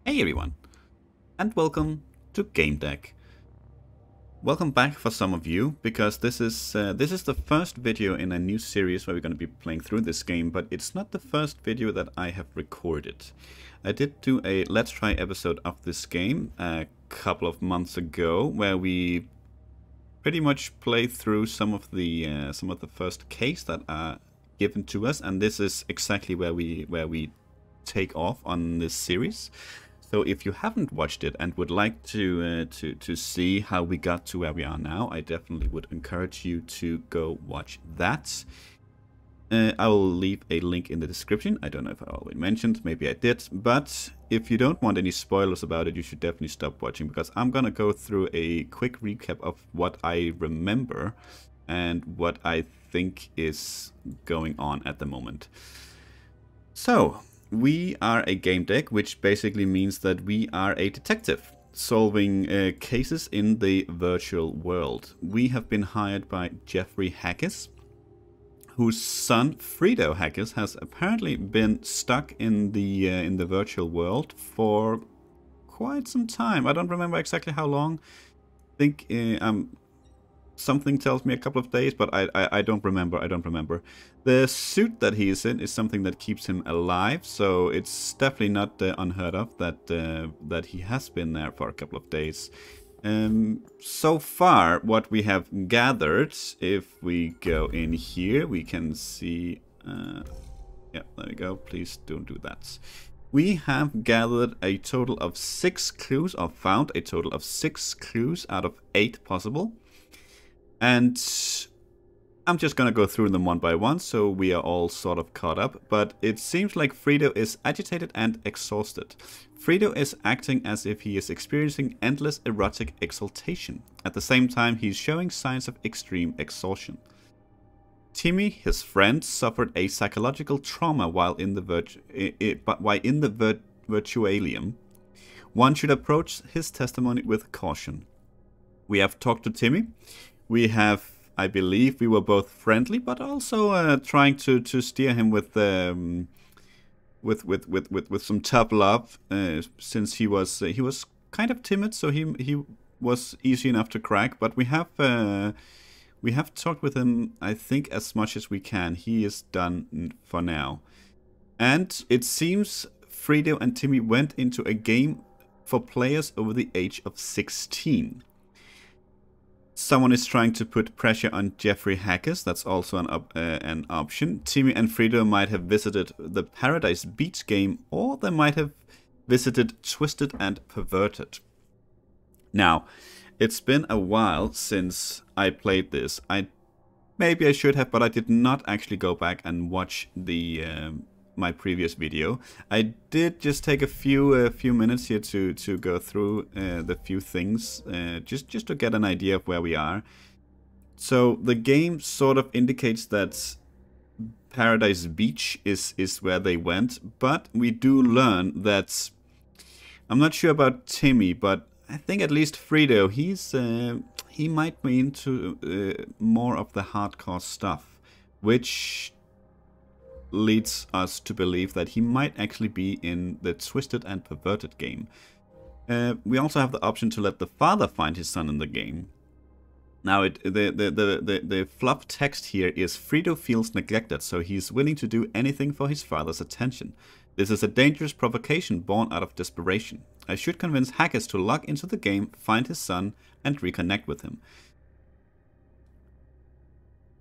Hey everyone, and welcome to Gamedec. Welcome back for some of you, because this is the first video in a new series where we're going to be playing through this game, but it's not the first video that I have recorded. I did do a Let's Try episode of this game a couple of months ago, where we pretty much played through some of the first cases that are given to us, and this is exactly where we take off on this series. So if you haven't watched it and would like to see how we got to where we are now, I definitely would encourage you to go watch that. I will leave a link in the description. I don't know if I already mentioned, maybe I did, but if you don't want any spoilers about it, you should definitely stop watching, because I'm gonna go through a quick recap of what I remember and what I think is going on at the moment. So we are a game deck, which basically means that we are a detective solving cases in the virtual world. We have been hired by Jeffrey Hackes, whose son Fredo Hackes has apparently been stuck in the virtual world for quite some time. I don't remember exactly how long. I think something tells me a couple of days, but I don't remember. I don't remember. The suit that he is in is something that keeps him alive, so it's definitely not unheard of that he has been there for a couple of days. So far, what we have gathered, if we go in here, we can see. Yeah, there we go. Please don't do that. We have gathered a total of 6 clues, or found a total of 6 clues out of 8 possible. And I'm just gonna go through them one by one, so we are all sort of caught up. But it seems like Fredo is agitated and exhausted. Fredo is acting as if he is experiencing endless erotic exaltation. At the same time, he's showing signs of extreme exhaustion. Timmy, his friend, suffered a psychological trauma while in the virtualium. One should approach his testimony with caution. We have talked to Timmy. We have, I believe, we were both friendly, but also trying to steer him with some tough love, since he was kind of timid, so he was easy enough to crack. But we have talked with him, I think, as much as we can. He is done for now, and it seems Fredo and Timmy went into a game for players over the age of 16. Someone is trying to put pressure on Jeffrey Hackes. That's also an option. Timmy and Fredo might have visited the Paradise Beach game, or they might have visited Twisted and Perverted. Now, it's been a while since I played this. Maybe I should have, but I did not actually go back and watch my previous video. I did just take a few minutes here to go through the few things, just to get an idea of where we are. So the game sort of indicates that Paradise Beach is where they went, but we do learn that, I'm not sure about Timmy, but I think at least Fredo, he might be into more of the hardcore stuff, which leads us to believe that he might actually be in the Twisted and Perverted game. We also have the option to let the father find his son in the game. Now, the fluff text here is Fredo feels neglected, so he's willing to do anything for his father's attention. This is a dangerous provocation born out of desperation. I should convince Hackes to log into the game, find his son, and reconnect with him.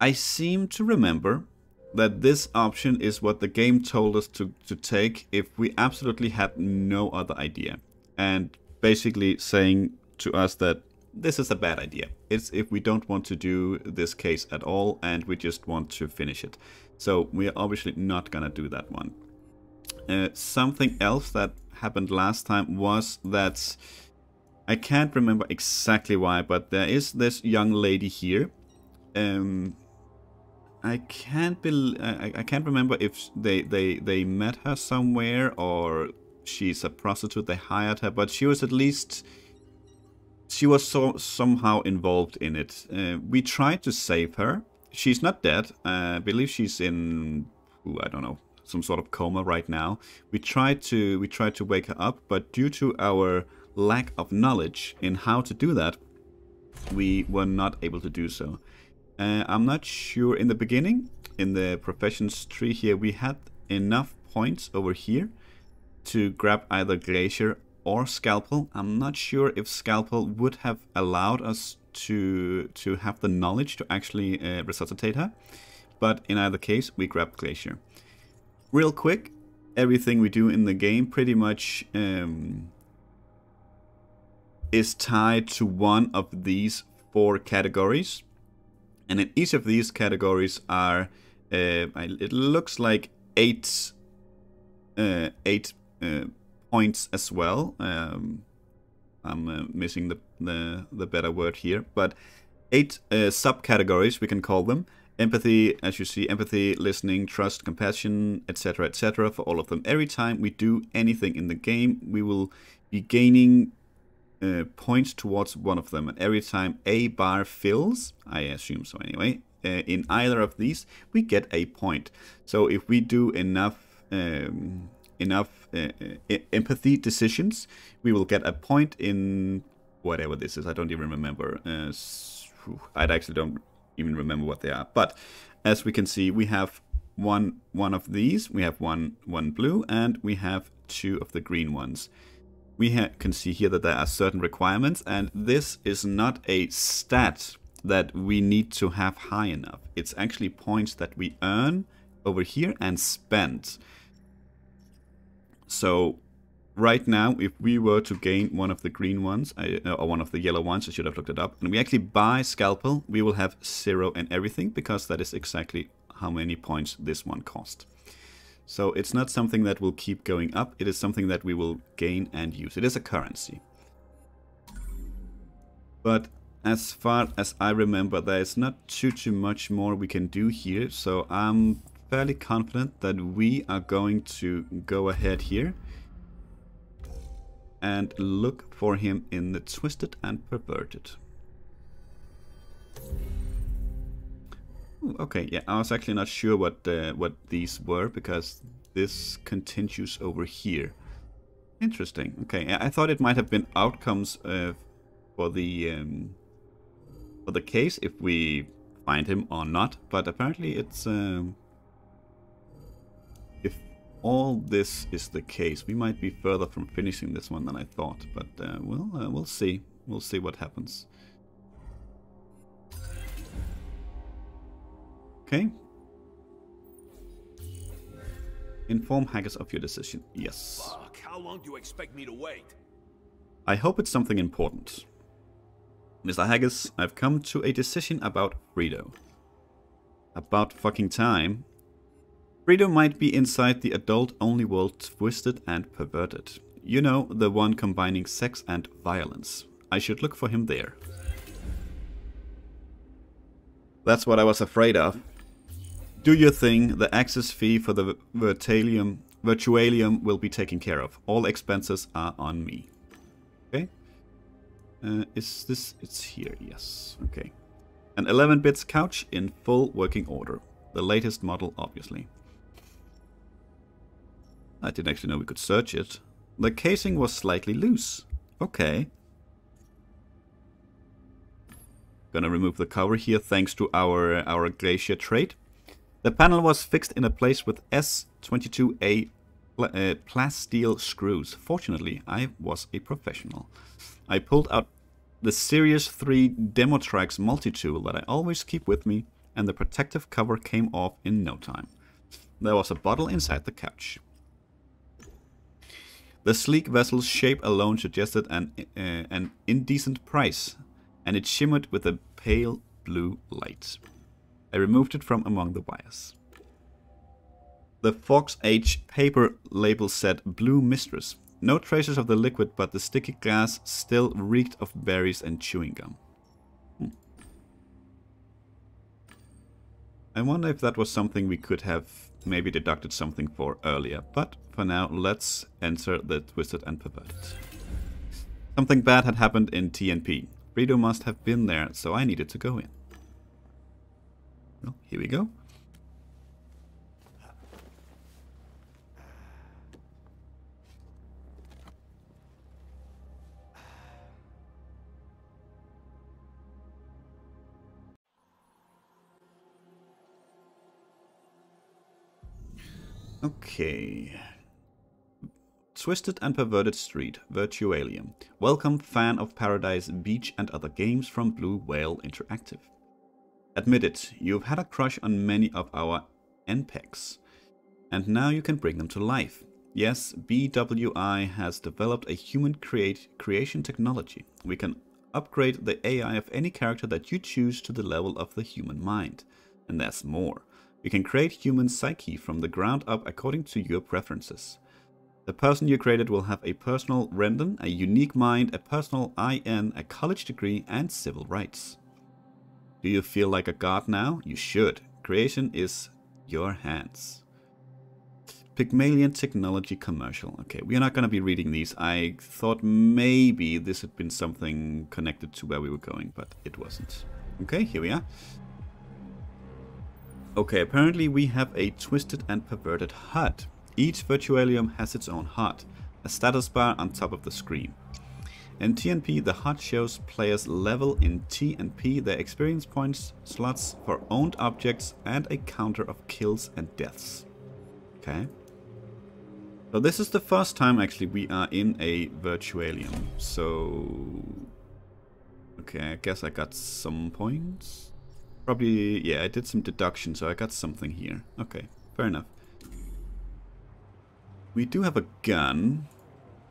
I seem to remember that this option is what the game told us to take if we absolutely had no other idea. And basically saying to us that this is a bad idea. It's if we don't want to do this case at all and we just want to finish it. So we are obviously not gonna do that one. Something else that happened last time was that, I can't remember exactly why, but there is this young lady here. I can't remember if they met her somewhere or she's a prostitute, they hired her, but she was at least, she was somehow involved in it. We tried to save her. She's not dead. I believe she's in, I don't know, some sort of coma right now. We tried to wake her up, but due to our lack of knowledge in how to do that, we were not able to do so. I'm not sure. In the beginning, in the professions tree here, we had enough points over here to grab either Glacier or Scalpel. I'm not sure if Scalpel would have allowed us to have the knowledge to actually resuscitate her, but in either case, we grabbed Glacier. Real quick, everything we do in the game pretty much is tied to one of these 4 categories. And in each of these categories are, it looks like 8 points as well. I'm missing the better word here, but 8 subcategories, we can call them. Empathy, as you see, empathy, listening, trust, compassion, etc., etc. for all of them. Every time we do anything in the game, we will be gaining points towards one of them. And every time a bar fills, I assume so anyway, in either of these, we get a point. So if we do enough empathy decisions, we will get a point in whatever this is. I don't even remember. I actually don't even remember what they are. But as we can see, we have one of these. We have one blue, and we have 2 of the green ones. We can see here that there are certain requirements, and this is not a stat that we need to have high enough. It's actually points that we earn over here and spend. So right now, if we were to gain one of the green ones, or one of the yellow ones, I should have looked it up, and we actually buy Scalpel, we will have 0 and everything, because that is exactly how many points this one cost. So it's not something that will keep going up, it is something that we will gain and use. It is a currency. But as far as I remember, there is not too much more we can do here, so I'm fairly confident that we are going to go ahead here and look for him in the Twisted and Perverted. Okay, yeah, I was actually not sure what these were, because this continues over here. Interesting. Okay, I thought it might have been outcomes for the case if we find him or not, but apparently it's if all this is the case, we might be further from finishing this one than I thought. But we'll see. We'll see what happens. Okay. Inform Haggis of your decision. Yes. Fuck, how long do you expect me to wait? I hope it's something important. Mr. Haggis, I've come to a decision about Frito. About fucking time. Frito might be inside the adult-only world Twisted and Perverted. You know, the one combining sex and violence. I should look for him there. That's what I was afraid of. Do your thing, the access fee for the Virtualium will be taken care of. All expenses are on me. Okay. Is this... it's here, yes. Okay. An 11 bits couch in full working order. The latest model, obviously. I didn't actually know we could search it. The casing was slightly loose. Okay. Gonna remove the cover here thanks to our Glacier trait. The panel was fixed in a place with S22A plasteel screws. Fortunately, I was a professional. I pulled out the Series 3 Demotrax multi-tool that I always keep with me, and the protective cover came off in no time. There was a bottle inside the couch. The sleek vessel's shape alone suggested an indecent price, and it shimmered with a pale blue light. I removed it from among the wires. The Fox H paper label said Blue Mistress. No traces of the liquid, but the sticky glass still reeked of berries and chewing gum. I wonder if that was something we could have maybe deducted something for earlier, but for now let's enter the Twisted and Perverted. Something bad had happened in TNP. Frito must have been there, so I needed to go in. Well, here we go. Okay. Twisted and Perverted Street, Virtualium. Welcome, fan of Paradise Beach and other games from Blue Whale Interactive. Admit it, you've had a crush on many of our NPECs, and now you can bring them to life. Yes, BWI has developed a human creation technology. We can upgrade the AI of any character that you choose to the level of the human mind. And there's more. We can create human psyche from the ground up according to your preferences. The person you created will have a personal renden, a unique mind, a personal IN, a college degree, and civil rights. Do you feel like a god now? You should. Creation is your hands. Pygmalion Technology Commercial. Okay, we are not going to be reading these. I thought maybe this had been something connected to where we were going, but it wasn't. Okay, here we are. Okay, apparently we have a Twisted and Perverted HUD. Each Virtualium has its own HUD, a status bar on top of the screen. In TNP, the HUD shows players' level. In TNP, their experience points, slots for owned objects, and a counter of kills and deaths. Okay. So this is the first time actually we are in a Virtualium. So... okay, I guess I got some points. Probably, yeah, I did some deduction, so I got something here. Okay, fair enough. We do have a gun.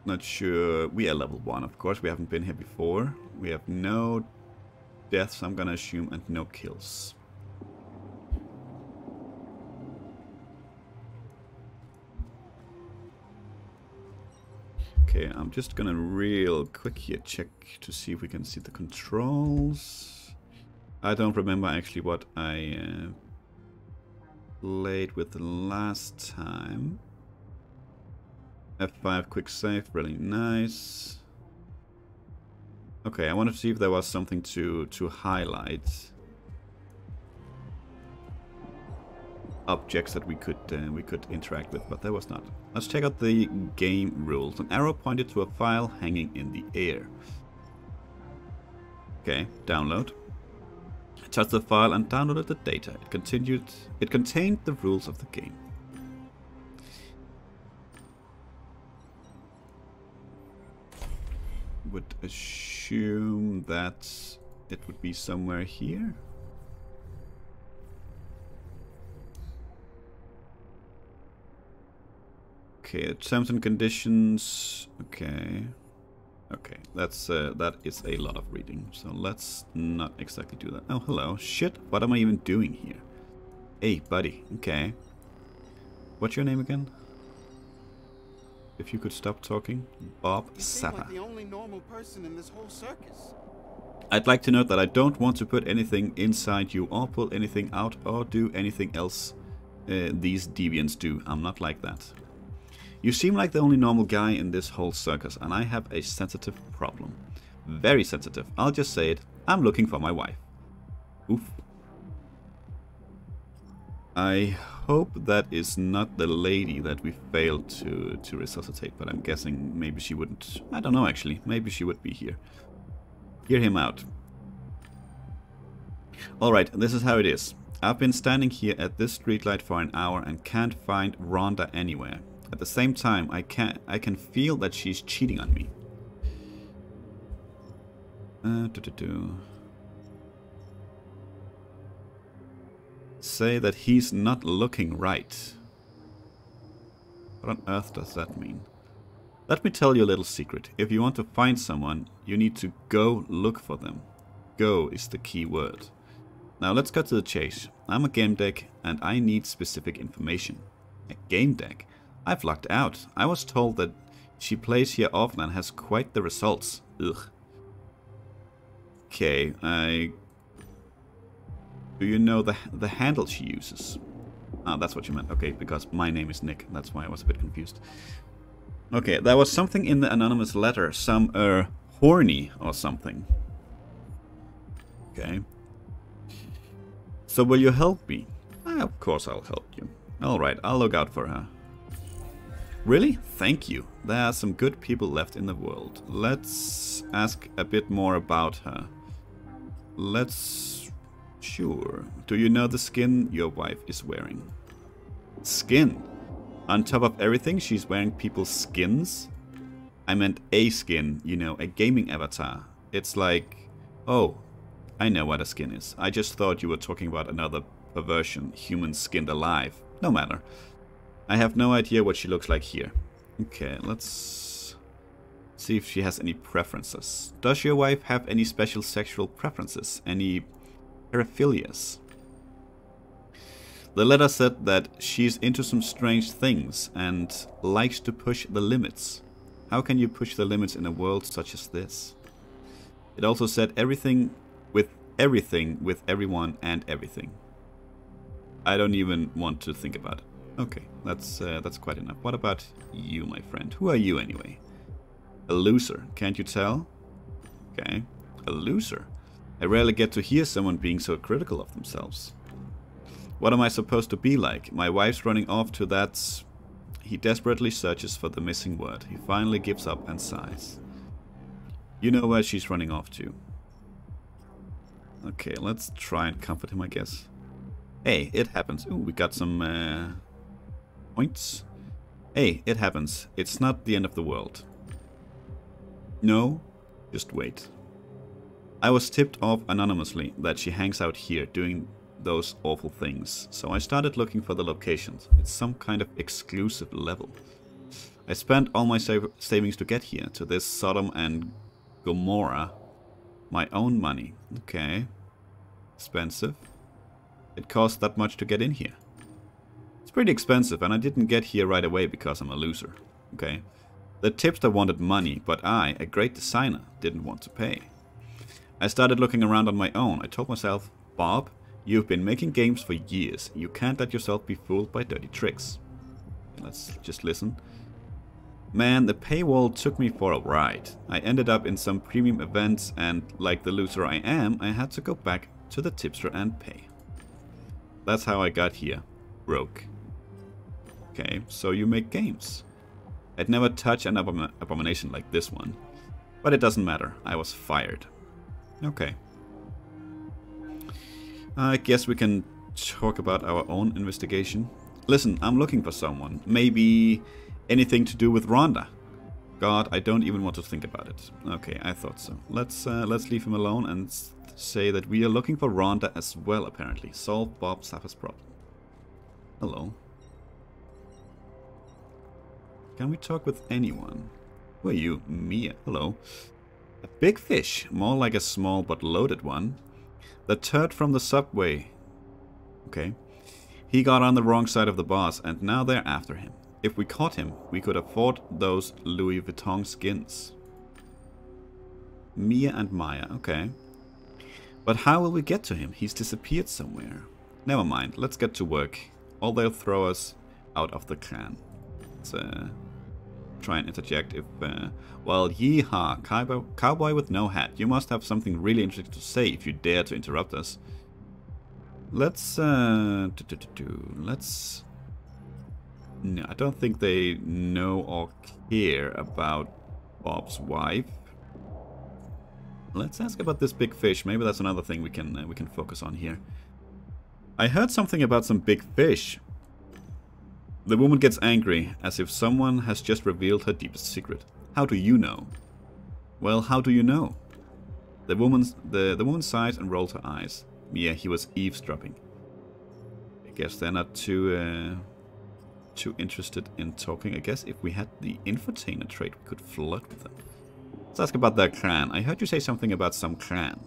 Not sure. We are level 1, of course. We haven't been here before. We have no deaths, I'm gonna assume, and no kills. Okay, I'm just gonna real quick here check to see if we can see the controls. I don't remember actually what I played with the last time. F5 quick save, really nice. Okay, I wanted to see if there was something to highlight. Objects that we could interact with, but there was not. Let's check out the game rules. An arrow pointed to a file hanging in the air. Okay, download. Touch the file and downloaded the data. It contained the rules of the game. Would assume that it would be somewhere here. Okay, terms and conditions. Okay, okay, that is a lot of reading. So let's not exactly do that. Oh, hello. Shit, what am I even doing here? Hey, buddy. Okay. What's your name again? If you could stop talking. Bob Sapper. Like the only normal person in this whole circus. I'd like to note that I don't want to put anything inside you or pull anything out or do anything else these deviants do. I'm not like that. You seem like the only normal guy in this whole circus, and I have a sensitive problem. Very sensitive. I'll just say it. I'm looking for my wife. Oof. I hope that is not the lady that we failed to resuscitate, but I'm guessing maybe she wouldn't. I don't know actually. Maybe she would be here. Hear him out. Alright, this is how it is. I've been standing here at this streetlight for an hour and can't find Rhonda anywhere. At the same time, I can feel that she's cheating on me. Say that he's not looking right. What on earth does that mean? Let me tell you a little secret. If you want to find someone, you need to go look for them. Go is the key word. Now let's cut to the chase. I'm a Gamedec and I need specific information. A Gamedec? I've lucked out. I was told that she plays here often and has quite the results. Ugh. Okay, do you know the handle she uses? Ah, that's what you meant. Okay, because my name is Nick. That's why I was a bit confused. Okay, there was something in the anonymous letter. Some, horny or something. Okay. So will you help me? Of course I'll help you. Alright, I'll look out for her. Really? Thank you. There are some good people left in the world. Let's ask a bit more about her. Let's... Sure. Do you know the skin your wife is wearing? Skin? On top of everything, she's wearing people's skins. I meant a skin, you know, a gaming avatar. It's like, oh, I know what a skin is. I just thought you were talking about another perversion, human skinned alive. No matter. I have no idea what she looks like here. Okay, let's see if she has any preferences. Does your wife have any special sexual preferences? Any paraphilias? The letter said that she's into some strange things and likes to push the limits. How can you push the limits in a world such as this? It also said everything with everyone and everything. I don't even want to think about it. Okay, that's quite enough. What about you, my friend? Who are you anyway? A loser, can't you tell? Okay, a loser. I rarely get to hear someone being so critical of themselves. What am I supposed to be like? My wife's running off to that... He desperately searches for the missing word. He finally gives up and sighs. You know where she's running off to. Okay, let's try and comfort him, I guess. Hey, it happens. Ooh, we got some points. Hey, it happens. It's not the end of the world. No, just wait. I was tipped off anonymously that she hangs out here doing those awful things, so I started looking for the locations. It's some kind of exclusive level. I spent all my savings to get here, to this Sodom and Gomorrah. My own money. Okay. Expensive. It cost that much to get in here. It's pretty expensive, and I didn't get here right away because I'm a loser. Okay. The tipster wanted money, but I, a great designer, didn't want to pay. I started looking around on my own. I told myself, Bob, you've been making games for years. You can't let yourself be fooled by dirty tricks. Let's just listen. Man, the paywall took me for a ride. I ended up in some premium events and, like the loser I am, I had to go back to the tipster and pay. That's how I got here. Broke. Okay, so you make games. I'd never touch an abomination like this one. But it doesn't matter. I was fired. Okay. I guess we can talk about our own investigation. Listen, I'm looking for someone. Maybe anything to do with Rhonda. God, I don't even want to think about it. Okay, I thought so. Let's leave him alone and say that we are looking for Rhonda as well, apparently. Solve Bob Saffer's problem. Hello. Can we talk with anyone? Who are you? Mia. Hello. A big fish. More like a small but loaded one. The turd from the subway. Okay. He got on the wrong side of the bars and now they're after him. If we caught him, we could afford those Louis Vuitton skins. Mia and Maya. Okay. But how will we get to him? He's disappeared somewhere. Never mind. Let's get to work. Or they'll throw us out of the clan. Let's try and interject if... well, yeehaw, cowboy with no hat. You must have something really interesting to say if you dare to interrupt us. Let's... let's... No, I don't think they know or care about Bob's wife. Let's ask about this big fish. Maybe that's another thing we can focus on here. I heard something about some big fish. The woman gets angry, as if someone has just revealed her deepest secret. How do you know? Well, how do you know? The woman sighs and rolls her eyes. Yeah, he was eavesdropping. I guess they're not too interested in talking. I guess if we had the infotainer trait, we could flirt with them. Let's ask about their clan. I heard you say something about some clan.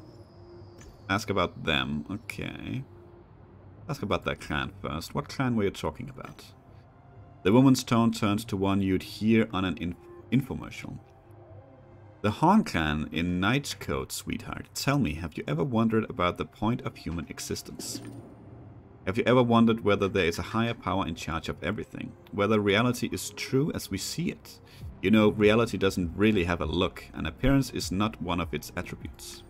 Ask about them. Okay. Ask about their clan first. What clan were you talking about? The woman's tone turns to one you'd hear on an infomercial. The Han clan in Knight's Coat, sweetheart. Tell me, have you ever wondered about the point of human existence? Have you ever wondered whether there is a higher power in charge of everything? Whether reality is true as we see it? You know, reality doesn't really have a look, and appearance is not one of its attributes.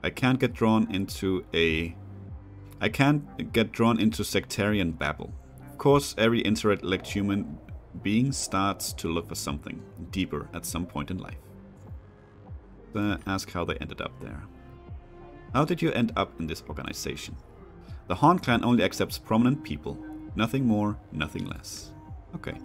I can't get drawn into sectarian babble. Of course, every intellect human being starts to look for something deeper at some point in life. Ask how they ended up there. How did you end up in this organization? The Han clan only accepts prominent people. Nothing more, nothing less. Okay.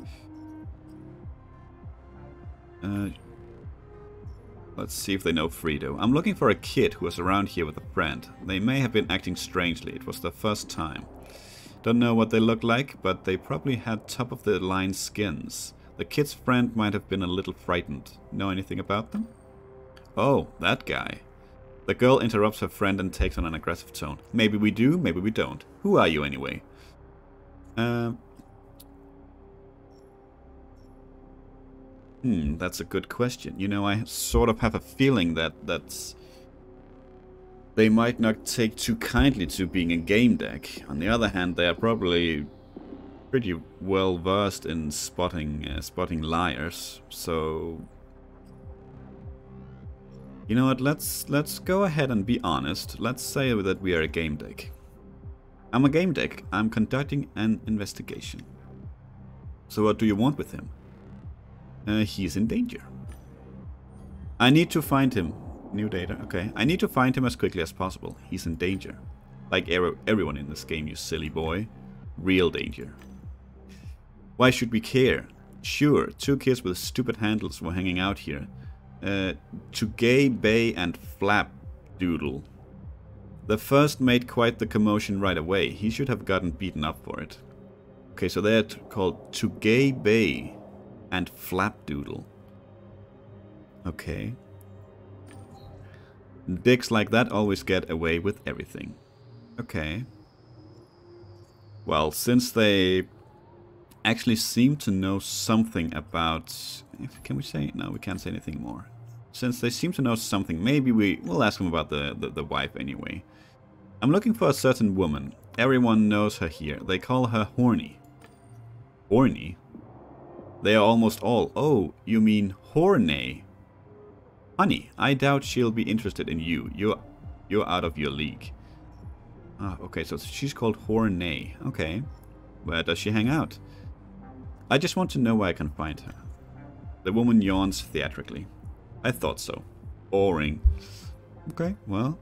Let's see if they know Frito. I'm looking for a kid who was around here with a friend. They may have been acting strangely. It was their first time. Don't know what they look like, but they probably had top-of-the-line skins. The kid's friend might have been a little frightened. Know anything about them? Oh, that guy. The girl interrupts her friend and takes on an aggressive tone. Maybe we do, maybe we don't. Who are you anyway? That's a good question. You know, I sort of have a feeling that they might not take too kindly to being a game deck. On the other hand, they are probably pretty well versed in spotting liars. So, you know what? Let's go ahead and be honest. Let's say that we are a game deck. I'm a game deck. I'm conducting an investigation. So what do you want with him? He's in danger. I need to find him. New data, okay. I need to find him as quickly as possible. He's in danger. Like everyone in this game, you silly boy. Real danger. Why should we care? Sure, two kids with stupid handles were hanging out here. To Gay, Bay, and Flap Doodle. The first made quite the commotion right away. He should have gotten beaten up for it. Okay, so they're called To Gay, Bay, and Flapdoodle. Okay. Dicks like that always get away with everything. Okay. Well, since they actually seem to know something about... Can we say... No, we can't say anything more. Since they seem to know something, maybe we'll ask them about the wife anyway. I'm looking for a certain woman. Everyone knows her here. They call her Horny. Horny? They are almost all. Oh, you mean Horny? Honey, I doubt she'll be interested in you. You're out of your league. Ah, okay, so she's called Horny. Okay. Where does she hang out? I just want to know where I can find her. The woman yawns theatrically. I thought so. Boring. Okay, well.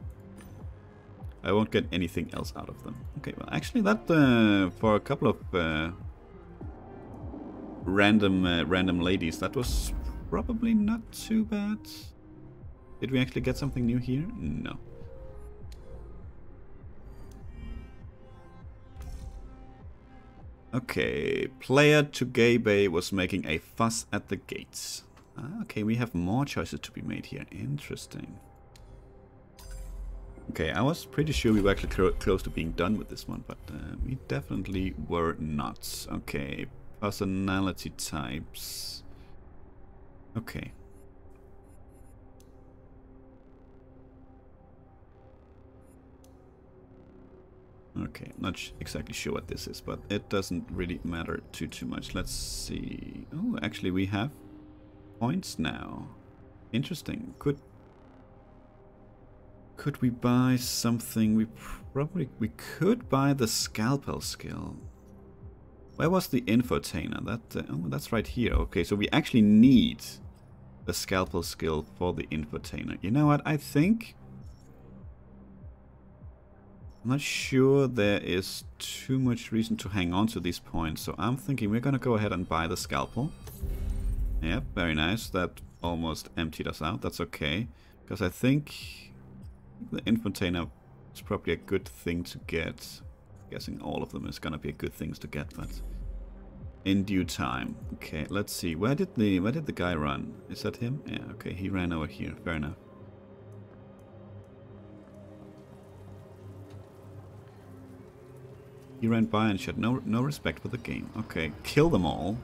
I won't get anything else out of them. Okay, well, actually that, for a couple of... random ladies, that was probably not too bad. Did we actually get something new here? No. Okay, player to Gay Bay was making a fuss at the gates. Okay, we have more choices to be made here. Interesting. Okay, I was pretty sure we were actually close to being done with this one, but we definitely were not. Okay. Personality types. Okay. Okay, not exactly sure what this is, but it doesn't really matter too much. Let's see. Oh, actually we have points now. Interesting. Could we buy something? We could buy the scalpel skill. Where was the infotainer? Oh, that's right here. Okay, so we actually need the scalpel skill for the infotainer. You know what? I think... I'm not sure there is too much reason to hang on to these points, so I'm thinking we're gonna go ahead and buy the scalpel. Yep, very nice. That almost emptied us out. That's okay. Because I think the infotainer is probably a good thing to get. Guessing all of them is gonna be good things to get, but in due time. Okay, let's see. Where did the guy run? Is that him? Yeah, okay, he ran over here. Fair enough. He ran by and showed no respect for the game. Okay, kill them all.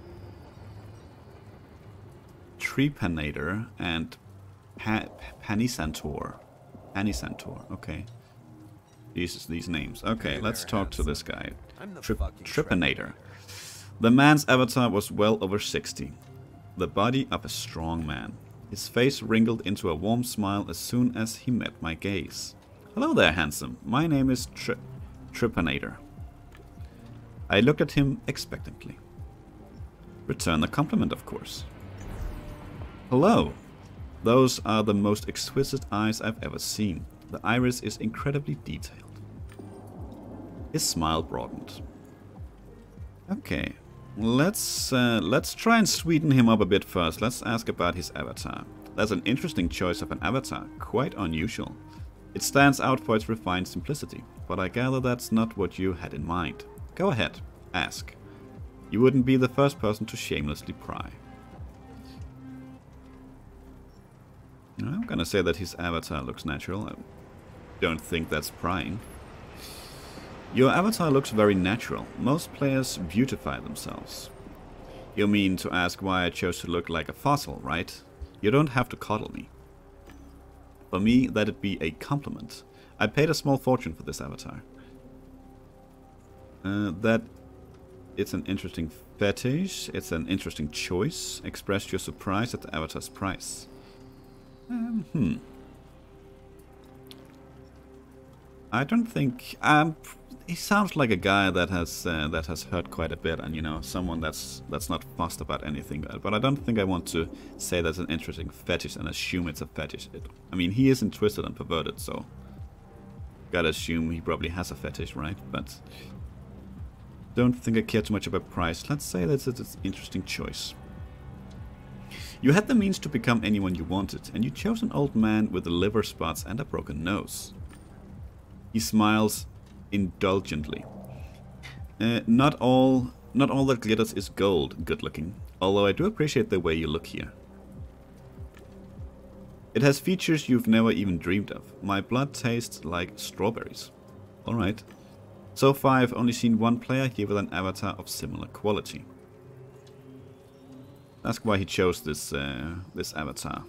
Trepanator and Panisantor. Panisantor. Okay. Jesus, these names. Okay, let's talk to this guy. Trepanator. The man's avatar was well over 60. The body of a strong man. His face wrinkled into a warm smile as soon as he met my gaze. Hello there, handsome. My name is Trepanator. I looked at him expectantly. Return the compliment, of course. Hello. Those are the most exquisite eyes I've ever seen. The iris is incredibly detailed. His smile broadened. Okay. Let's try and sweeten him up a bit first. Let's ask about his avatar. That's an interesting choice of an avatar, quite unusual. It stands out for its refined simplicity, but I gather that's not what you had in mind. Go ahead, ask. You wouldn't be the first person to shamelessly pry. I'm gonna say that his avatar looks natural. I don't think that's prying. Your avatar looks very natural. Most players beautify themselves. You mean to ask why I chose to look like a fossil, right? You don't have to coddle me. For me, that'd be a compliment. I paid a small fortune for this avatar. That it's an interesting fetish. It's an interesting choice. Express your surprise at the avatar's price. I don't think he sounds like a guy that has heard quite a bit, and you know, someone that's not fussed about anything. But I don't think I want to say that's an interesting fetish and assume it's a fetish. I mean, he isn't twisted and perverted, so gotta assume he probably has a fetish, right? But don't think I care too much about price. Let's say that's an interesting choice. You had the means to become anyone you wanted, and you chose an old man with liver spots and a broken nose. He smiles indulgently. Not all that glitters is gold, good looking, although I do appreciate the way you look here. It has features you've never even dreamed of. My blood tastes like strawberries. Alright. So far I've only seen one player here with an avatar of similar quality. Ask why he chose this avatar.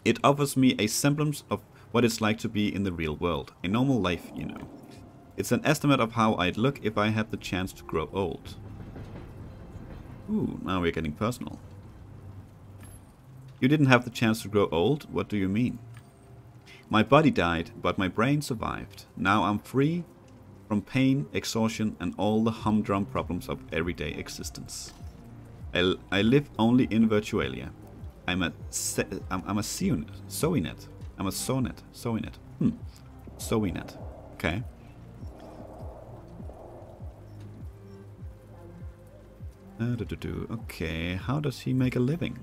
It offers me a semblance of what it's like to be in the real world. A normal life, you know. It's an estimate of how I'd look if I had the chance to grow old. Ooh, now we're getting personal. You didn't have the chance to grow old? What do you mean? My body died, but my brain survived. Now I'm free from pain, exhaustion, and all the humdrum problems of everyday existence. I live only in Virtualia. I'm a Zeawen, Zoenet. I'm a Sonet. Zoenet. Okay. Okay, how does he make a living?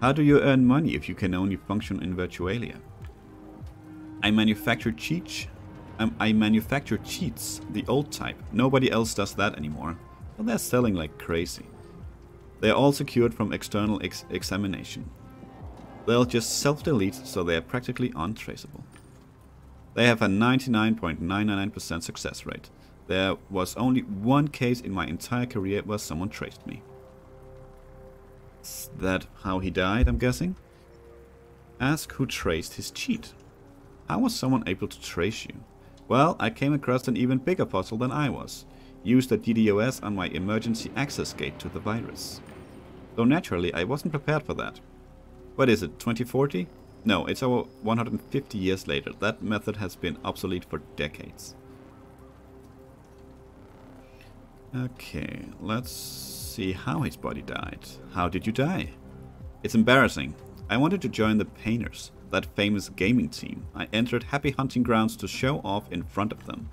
How do you earn money if you can only function in Virtualia? I manufacture cheats. I manufacture cheats, the old type. Nobody else does that anymore. But they're selling like crazy. They are all secured from external examination. They'll just self-delete, so they are practically untraceable. They have a 99.999% success rate. There was only one case in my entire career where someone traced me. Is that how he died, I'm guessing? Ask who traced his cheat. How was someone able to trace you? Well, I came across an even bigger puzzle than I was. Used a DDoS on my emergency access gate to the virus. Though naturally, I wasn't prepared for that. What is it, 2040? No, it's over 150 years later. That method has been obsolete for decades. Okay, let's see how his body died. How did you die? It's embarrassing. I wanted to join the Painters, that famous gaming team. I entered Happy Hunting Grounds to show off in front of them.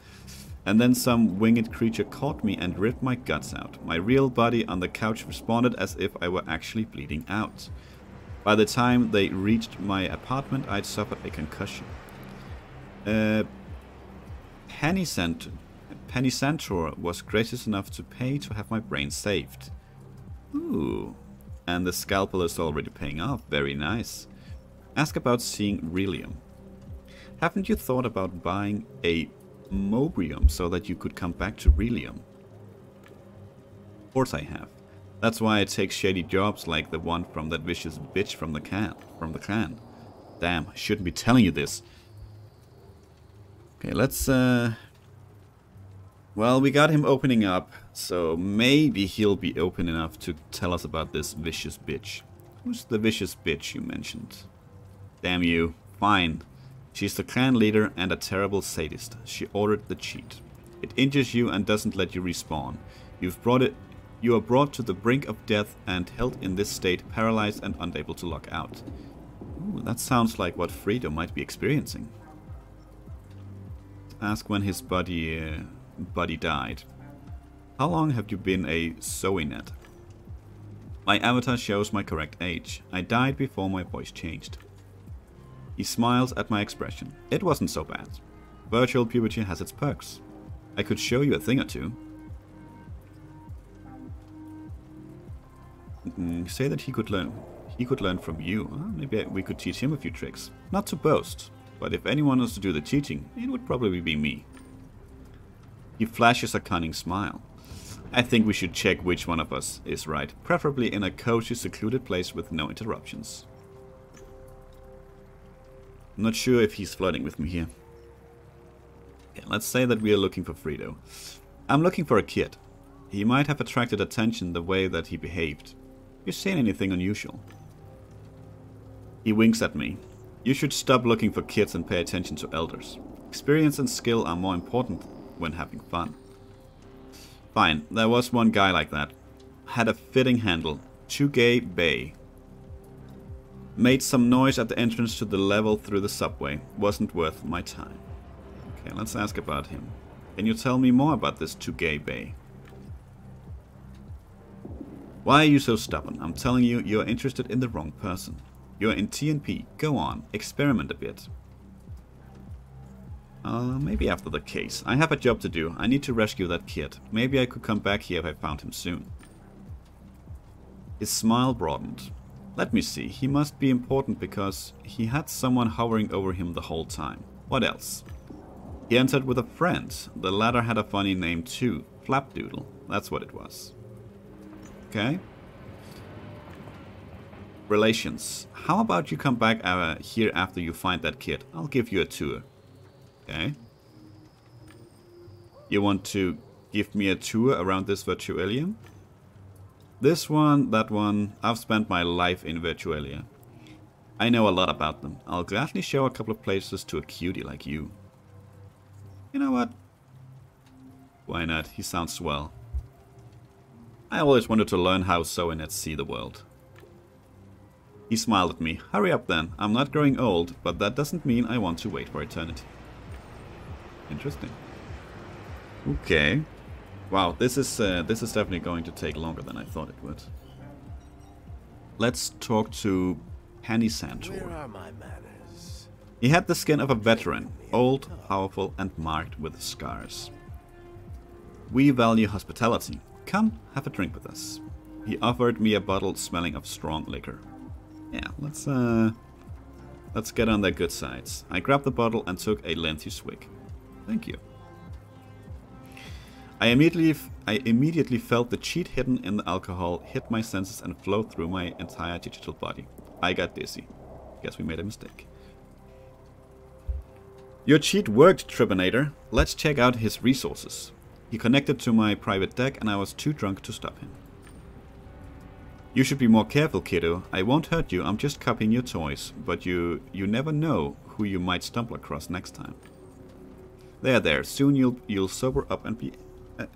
And then some winged creature caught me and ripped my guts out. My real body on the couch responded as if I were actually bleeding out. By the time they reached my apartment, I'd suffered a concussion. Penny Santor was gracious enough to pay to have my brain saved. Ooh, and the scalpel is already paying off. Very nice. Ask about seeing Relium. Haven't you thought about buying a Mobrium so that you could come back to Relium? Of course I have. That's why I take shady jobs like the one from that vicious bitch from the clan. Damn, I shouldn't be telling you this. Okay, let's well, we got him opening up, so maybe he'll be open enough to tell us about this vicious bitch. Who's the vicious bitch you mentioned? Damn you. Fine. She's the clan leader and a terrible sadist. She ordered the cheat. It injures you and doesn't let you respawn. You are brought to the brink of death and held in this state, paralyzed and unable to lock out. Ooh, that sounds like what Frito might be experiencing. Ask when his buddy died. How long have you been a Zeawen? My avatar shows my correct age. I died before my voice changed. He smiles at my expression. It wasn't so bad. Virtual puberty has its perks. I could show you a thing or two. Say that he could learn from you. Maybe we could teach him a few tricks. Not to boast, but if anyone was to do the teaching, it would probably be me. He flashes a cunning smile. I think we should check which one of us is right, preferably in a cozy, secluded place with no interruptions. I'm not sure if he's flirting with me here. Okay, let's say that we are looking for Frito. I'm looking for a kid. He might have attracted attention the way that he behaved. You seen anything unusual? He winks at me. You should stop looking for kids and pay attention to elders. Experience and skill are more important when having fun. Fine, there was one guy like that. Had a fitting handle. Chugay Bay. Made some noise at the entrance to the level through the subway. Wasn't worth my time. Okay, let's ask about him. Can you tell me more about this Chugay Bay? Why are you so stubborn? I'm telling you, you're interested in the wrong person. You're in TNP. Go on, experiment a bit. Maybe after the case. I have a job to do. I need to rescue that kid. Maybe I could come back here if I found him soon. His smile broadened. Let me see. He must be important because he had someone hovering over him the whole time. What else? He entered with a friend. The latter had a funny name too. Flapdoodle. That's what it was. Okay. Relations. How about you come back here after you find that kid? I'll give you a tour. Okay. You want to give me a tour around this Virtualium? This one, that one. I've spent my life in Virtualia. I know a lot about them. I'll gladly show a couple of places to a cutie like you. You know what? Why not? He sounds swell. I always wanted to learn how Zeawen see the world. He smiled at me. Hurry up then. I'm not growing old, but that doesn't mean I want to wait for eternity. Interesting. Okay. Wow, this is definitely going to take longer than I thought it would. Let's talk to Penny Santor. Where are my manners? He had the skin of a veteran, old, powerful, and marked with scars. We value hospitality. Come, have a drink with us. He offered me a bottle smelling of strong liquor. Yeah, let's get on their good sides. I grabbed the bottle and took a lengthy swig. Thank you. I immediately felt the cheat hidden in the alcohol hit my senses and flow through my entire digital body. I got dizzy. Guess we made a mistake. Your cheat worked, Tribinator. Let's check out his resources. He connected to my private deck and I was too drunk to stop him. You should be more careful, kiddo. I won't hurt you, I'm just copying your toys. But you never know who you might stumble across next time. There. Soon you'll sober up and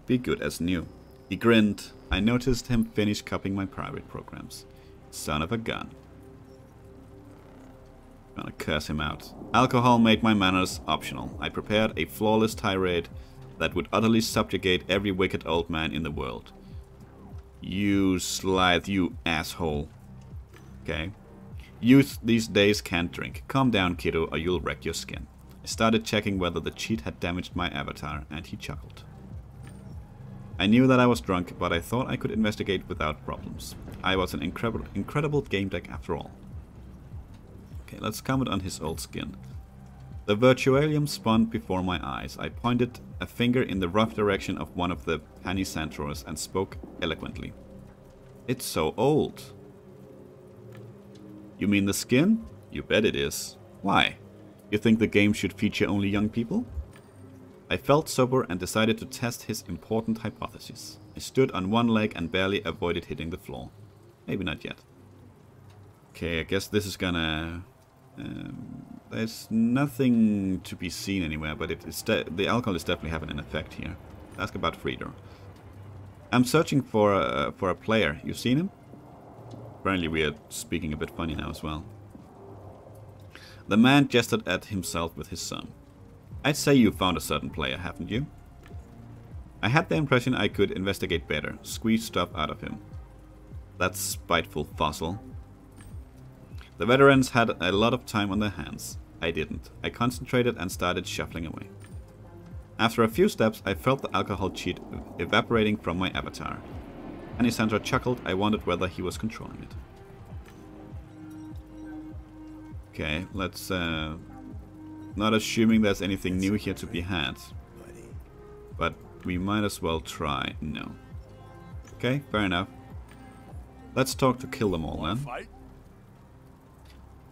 be good as new. He grinned. I noticed him finish copying my private programs. Son of a gun. Gonna curse him out. Alcohol made my manners optional. I prepared a flawless tirade that would utterly subjugate every wicked old man in the world. You slithe, you asshole. Okay. Youth these days can't drink. Calm down, kiddo, or you'll wreck your skin. I started checking whether the cheat had damaged my avatar, and he chuckled. I knew that I was drunk, but I thought I could investigate without problems. I was an incredible game deck after all. Okay, let's comment on his old skin. The Virtualium spun before my eyes. I pointed a finger in the rough direction of one of the Penny Santors and spoke eloquently. It's so old. You mean the skin? You bet it is. Why? You think the game should feature only young people? I felt sober and decided to test his important hypothesis. I stood on one leg and barely avoided hitting the floor. Maybe not yet. Okay, I guess this is gonna... there's nothing to be seen anywhere, but the alcohol is definitely having an effect here. Ask about Frito. I'm searching for a player. You seen him? Apparently we are speaking a bit funny now as well. The man gestured at himself with his thumb. I'd say you found a certain player, haven't you? I had the impression I could investigate better, squeeze stuff out of him. That spiteful fossil. The veterans had a lot of time on their hands. I didn't. I concentrated and started shuffling away. After a few steps, I felt the alcohol cheat evaporating from my avatar. Anisandra chuckled. I wondered whether he was controlling it. Okay, let's... not assuming there's anything new here to be had. But we might as well try. No. Okay, fair enough. Let's talk to kill them all then.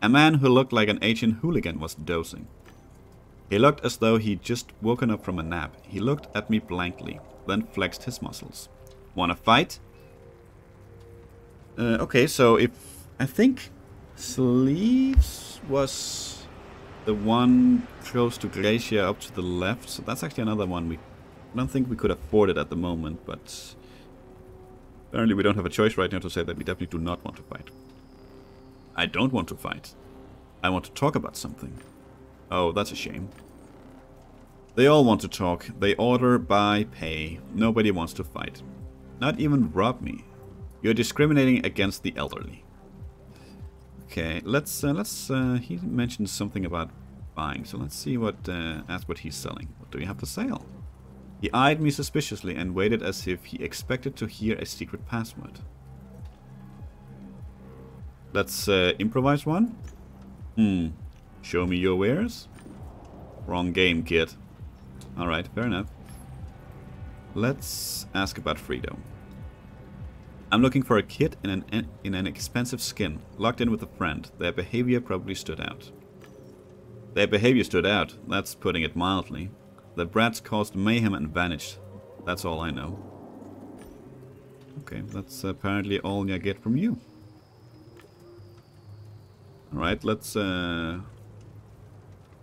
A man who looked like an ancient hooligan was dozing. He looked as though he'd just woken up from a nap. He looked at me blankly, then flexed his muscles. Wanna fight? Okay, so if... I think Sleeves was the one close to Glacier up to the left. So that's actually another one I don't think we could afford it at the moment, but... Apparently we don't have a choice right now to say that we definitely do not want to fight. I don't want to fight. I want to talk about something. Oh, that's a shame. They all want to talk. They order, buy, pay. Nobody wants to fight. Not even rob me. You're discriminating against the elderly. Okay, he mentioned something about buying, so let's see ask what he's selling. What do you have for sale? He eyed me suspiciously and waited as if he expected to hear a secret password. Let's improvise one. Show me your wares? Wrong game, kid. Alright, fair enough. Let's ask about Frito. I'm looking for a kid in an expensive skin, locked in with a friend. Their behavior probably stood out. Their behavior stood out, that's putting it mildly. The brats caused mayhem and vanished. That's all I know. Okay, that's apparently all I get from you. Alright, let's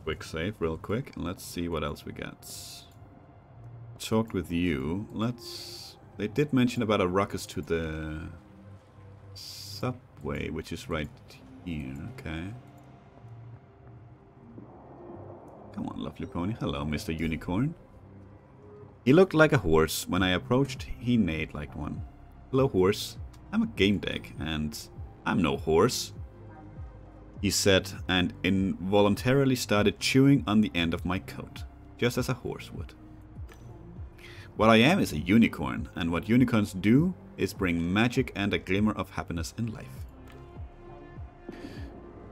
quick save real quick and let's see what else we got. Talked with you. They did mention about a ruckus to the subway, which is right here. Okay. Come on, lovely pony. Hello, Mr. Unicorn. He looked like a horse. When I approached, he neighed like one. Hello, horse. I'm a Gamedec, and I'm no horse, he said, and involuntarily started chewing on the end of my coat, just as a horse would. What I am is a unicorn, and what unicorns do is bring magic and a glimmer of happiness in life.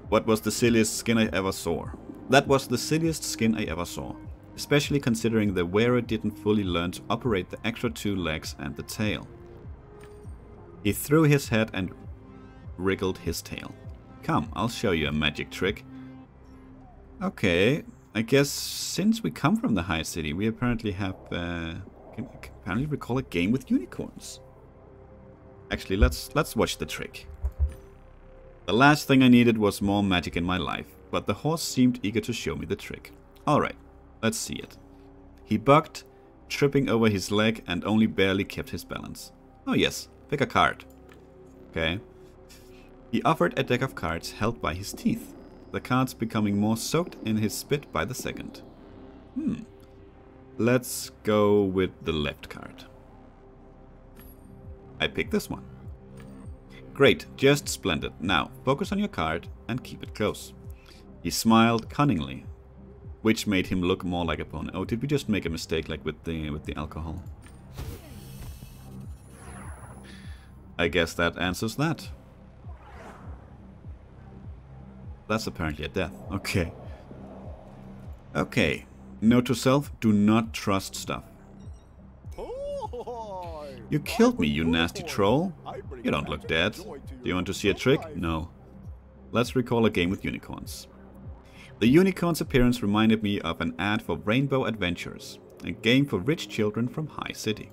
What was the silliest skin I ever saw? That was the silliest skin I ever saw, especially considering the wearer didn't fully learn to operate the extra 2 legs and the tail. He threw his head and wriggled his tail. Come, I'll show you a magic trick. Okay, I guess since we come from the high city, we apparently have can apparently recall a game with unicorns. Actually, let's watch the trick. The last thing I needed was more magic in my life, but the horse seemed eager to show me the trick. Alright, let's see it. He bucked, tripping over his leg, and only barely kept his balance. Oh yes, pick a card. Okay. He offered a deck of cards held by his teeth, the cards becoming more soaked in his spit by the second. Let's go with the left card. I picked this one. Great, just splendid. Now, focus on your card and keep it close. He smiled cunningly, which made him look more like a pony. Oh, did we just make a mistake like with the alcohol? I guess that answers that. That's apparently a death. Okay. Okay. Note to self, do not trust stuff. You killed me, you nasty troll. You don't look dead. Do you want to see a trick? No. Let's recall a game with unicorns. The unicorn's appearance reminded me of an ad for Rainbow Adventures, a game for rich children from High City.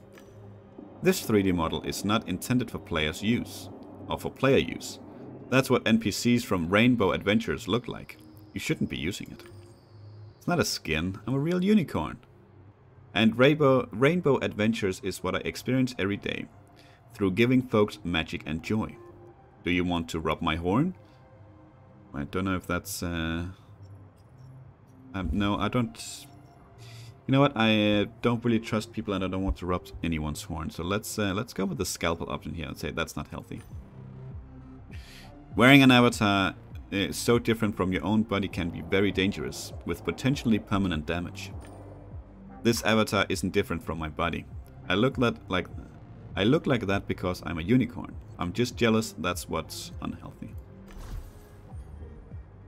This 3D model is not intended for players' use, or for player use. That's what NPCs from Rainbow Adventures look like. You shouldn't be using it. It's not a skin, I'm a real unicorn. And Rainbow Adventures is what I experience every day, through giving folks magic and joy. Do you want to rub my horn? I don't know if that's... no, I don't... You know what? I don't really trust people, and I don't want to rub anyone's horn. So let's go with the scalpel option here and say that's not healthy. Wearing an avatar so different from your own body can be very dangerous, with potentially permanent damage. This avatar isn't different from my body. I look like that because I'm a unicorn. I'm just jealous. That's what's unhealthy.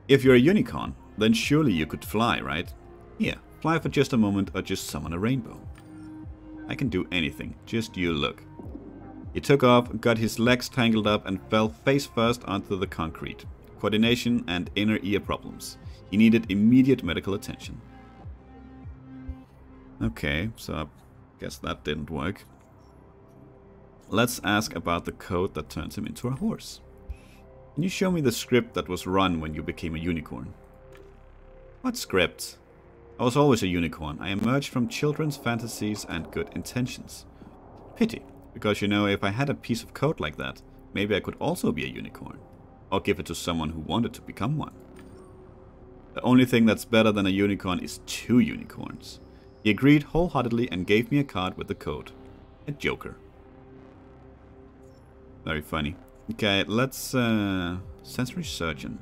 If you're a unicorn, then surely you could fly, right? Yeah, fly for just a moment or just summon a rainbow. I can do anything, just you look. He took off, got his legs tangled up and fell face first onto the concrete. Coordination and inner ear problems. He needed immediate medical attention. Okay, so I guess that didn't work. Let's ask about the code that turns him into a horse. Can you show me the script that was run when you became a unicorn? What script? I was always a unicorn. I emerged from children's fantasies and good intentions. Pity, because you know, if I had a piece of code like that, maybe I could also be a unicorn. Or give it to someone who wanted to become one. The only thing that's better than a unicorn is 2 unicorns. He agreed wholeheartedly and gave me a card with the code. A joker. Very funny. Okay, let's sensory surgeon.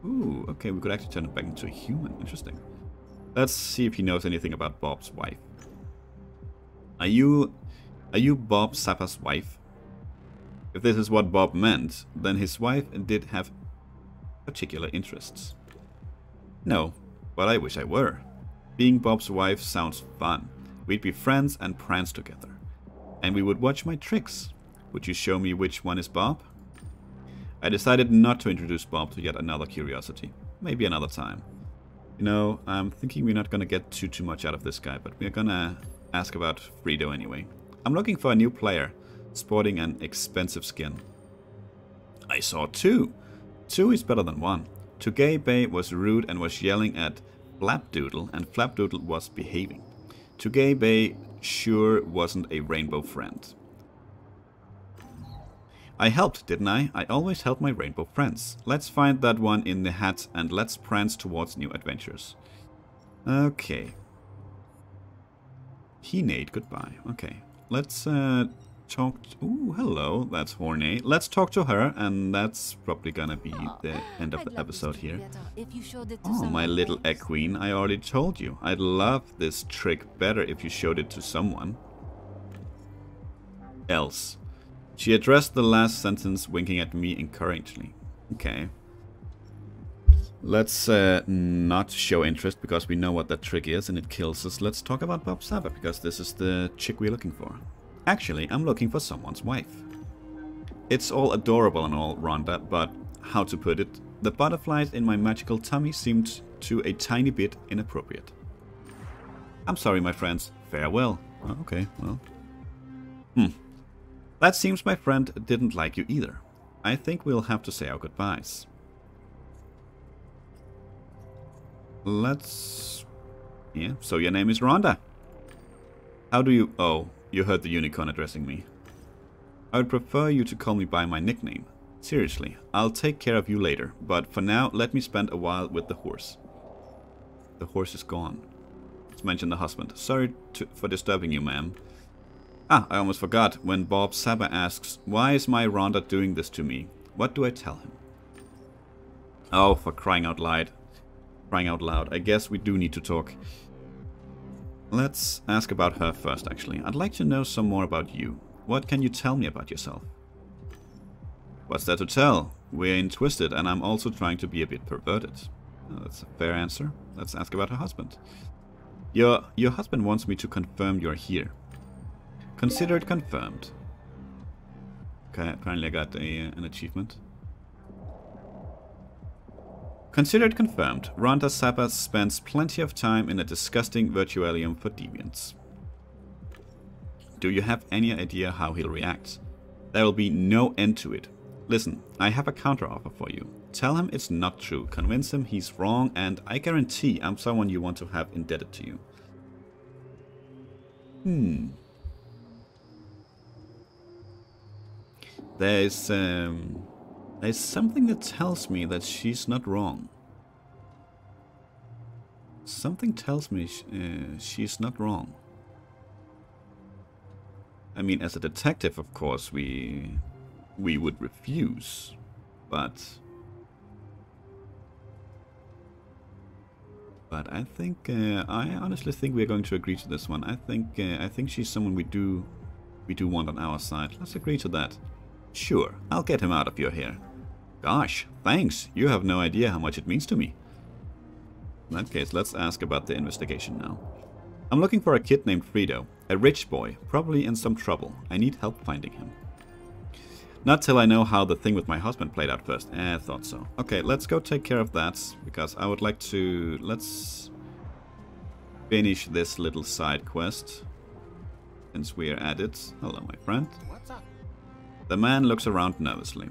Ooh, okay, we could actually turn it back into a human. Interesting. Let's see if he knows anything about Bob's wife. Are you Bob Zappa's wife? If this is what Bob meant, then his wife did have particular interests. No, but I wish I were. Being Bob's wife sounds fun. We'd be friends and prance together. And we would watch my tricks. Would you show me which one is Bob? I decided not to introduce Bob to yet another curiosity. Maybe another time. You know, I'm thinking we're not gonna get too much out of this guy, but we're gonna ask about Frito anyway. I'm looking for a new player, sporting an expensive skin. I saw 2. 2 is better than 1. Tugay Bay was rude and was yelling at Flapdoodle, and Flapdoodle was behaving. Tugay Bay sure wasn't a rainbow friend. I helped, didn't I? I always help my rainbow friends. Let's find that one in the hat and let's prance towards new adventures. Okay. Nate, goodbye. Okay. Let's talk... Ooh, hello. That's Horny. Let's talk to her, and that's probably gonna be the end of the episode here. Oh, my little egg queen. I already told you. I'd love this trick better if you showed it to someone else. She addressed the last sentence, winking at me encouragingly. Okay. Let's not show interest, because we know what that trick is and it kills us. Let's talk about Bob Zappa, because this is the chick we're looking for. Actually, I'm looking for someone's wife. It's all adorable and all, Rhonda, but how to put it? The butterflies in my magical tummy seemed to a tiny bit inappropriate. I'm sorry, my friends. Farewell. Oh, okay, well. That seems my friend didn't like you either. I think we'll have to say our goodbyes. Let's... Yeah, so your name is Rhonda. How do you... Oh, you heard the unicorn addressing me. I would prefer you to call me by my nickname. Seriously, I'll take care of you later, but for now, let me spend a while with the horse. The horse is gone. Let's mention the husband. Sorry for disturbing you, ma'am. Ah, I almost forgot. When Bob Zappa asks, why is my Rhonda doing this to me? What do I tell him? Oh, for crying out loud. Crying out loud. I guess we do need to talk. Let's ask about her first, actually. I'd like to know some more about you. What can you tell me about yourself? What's there to tell? We're in Twisted, and I'm also trying to be a bit perverted. Oh, that's a fair answer. Let's ask about her husband. Your husband wants me to confirm you're here. Considered confirmed. Okay, apparently I got an achievement. Considered confirmed. Rhonda Zappa spends plenty of time in a disgusting virtualium for deviants. Do you have any idea how he'll react? There will be no end to it. Listen, I have a counteroffer for you. Tell him it's not true. Convince him he's wrong, and I guarantee I'm someone you want to have indebted to you. There's something that tells me that she's not wrong. something tells me she's not wrong. I mean, as a detective, of course, we would refuse, but I think I honestly think we're going to agree to this one. I think she's someone we do want on our side. Let's agree to that. Sure, I'll get him out of your hair. Gosh, thanks. You have no idea how much it means to me. In that case, let's ask about the investigation now. I'm looking for a kid named Fredo. A rich boy, probably in some trouble. I need help finding him. Not till I know how the thing with my husband played out first. I thought so. Okay, let's go take care of that, because I would like to... Let's finish this little side quest, since we're at it. Hello, my friend. What's up? The man looks around nervously.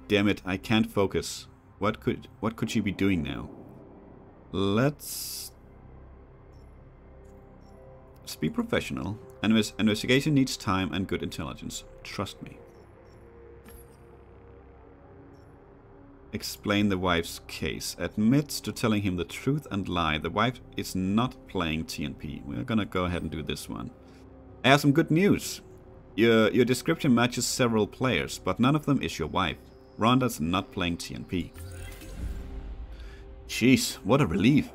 Damn it, I can't focus. What could she be doing now? Let's be professional. Investigation needs time and good intelligence. Trust me. Explain the wife's case. Admits to telling him the truth and lie. The wife is not playing TNP. We're gonna go ahead and do this one. I have some good news. Your description matches several players, but none of them is your wife. Rhonda's not playing TNP. Jeez, what a relief.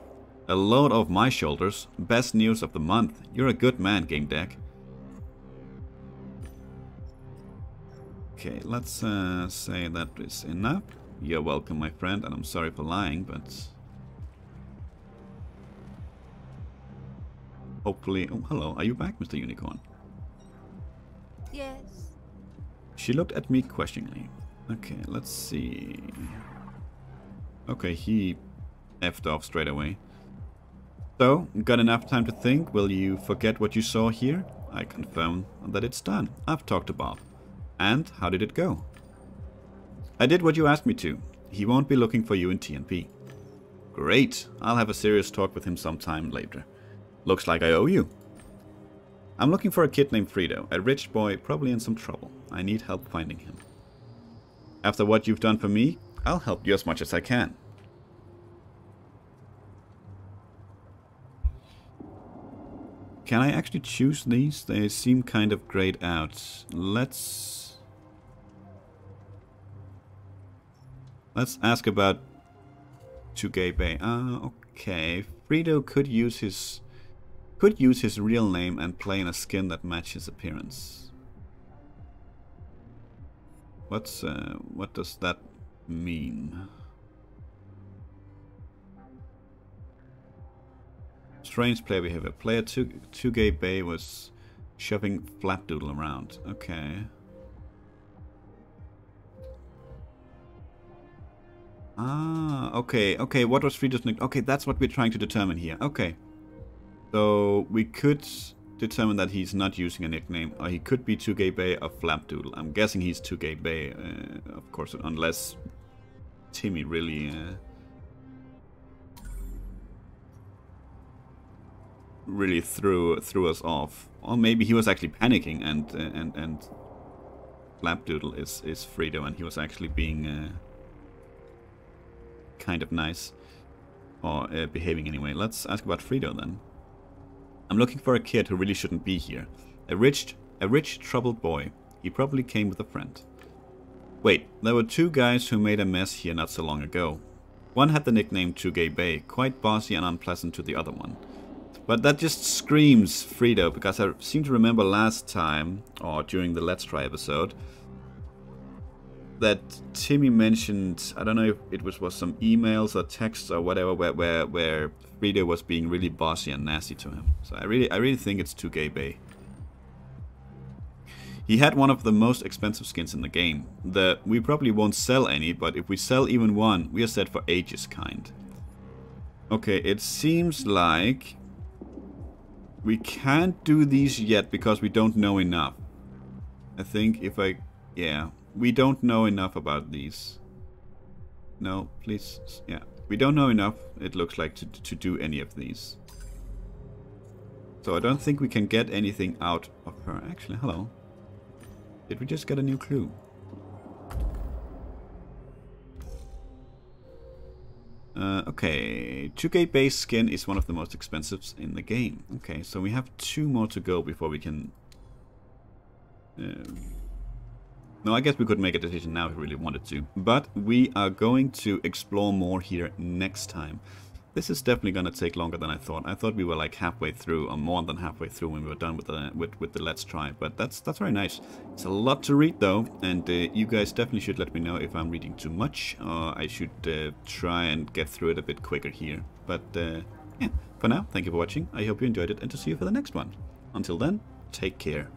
A load off my shoulders. Best news of the month. You're a good man, Gamedec. Okay, let's say that is enough. You're welcome, my friend, and I'm sorry for lying, but... hopefully... Oh, hello. Are you back, Mr. Unicorn? Yes. She looked at me questioningly. Okay, let's see... Okay, he effed off straight away. So, got enough time to think? Will you forget what you saw here? I confirm that it's done. I've talked to Bob. And how did it go? I did what you asked me to. He won't be looking for you in TNP. Great. I'll have a serious talk with him sometime later. Looks like I owe you. I'm looking for a kid named Fredo. A rich boy, probably in some trouble. I need help finding him. After what you've done for me, I'll help you as much as I can. Can I actually choose these? They seem kind of grayed out. Let's ask about Tugay Bay. Okay. Fredo could use his real name and play in a skin that matches his appearance. What does that mean? Strange player behavior. Player Tugay Bay was shoving Flapdoodle around. Okay. Okay. Okay, what was Fredo's nickname? Okay, that's what we're trying to determine here. Okay. So, we could determine that he's not using a nickname. Or he could be Tugay Bay or Flapdoodle. I'm guessing he's Tugay Bay, of course, unless Timmy really... really threw us off. Or maybe he was actually panicking and Flapdoodle is Fredo and he was actually being kind of nice. Or behaving anyway. Let's ask about Fredo then. I'm looking for a kid who really shouldn't be here. A rich troubled boy. He probably came with a friend. Wait, there were two guys who made a mess here not so long ago. One had the nickname Tugay Bay, quite bossy and unpleasant to the other one. But that just screams Fredo, because I seem to remember last time, or during the Let's Try episode, that Timmy mentioned, I don't know if it was some emails or texts or whatever, where Fredo was being really bossy and nasty to him. So I really think it's Tugay Bay. He had one of the most expensive skins in the game. We probably won't sell any, but if we sell even one, we are set for ages kind. Okay, it seems like we can't do these yet because we don't know enough. I think yeah, we don't know enough about these. No, please, yeah. We don't know enough, it looks like, to do any of these. So I don't think we can get anything out of her. Actually, hello. Did we just get a new clue? Okay, 2K base skin is one of the most expensive in the game. Okay, so we have 2 more to go before we can... no, I guess we could make a decision now if we really wanted to. But we are going to explore more here next time. This is definitely going to take longer than I thought. I thought we were like halfway through, or more than halfway through when we were done with the Let's Try. But that's very nice. It's a lot to read though, and you guys definitely should let me know if I'm reading too much, or I should try and get through it a bit quicker here. But yeah, for now, thank you for watching. I hope you enjoyed it, and to see you for the next one. Until then, take care.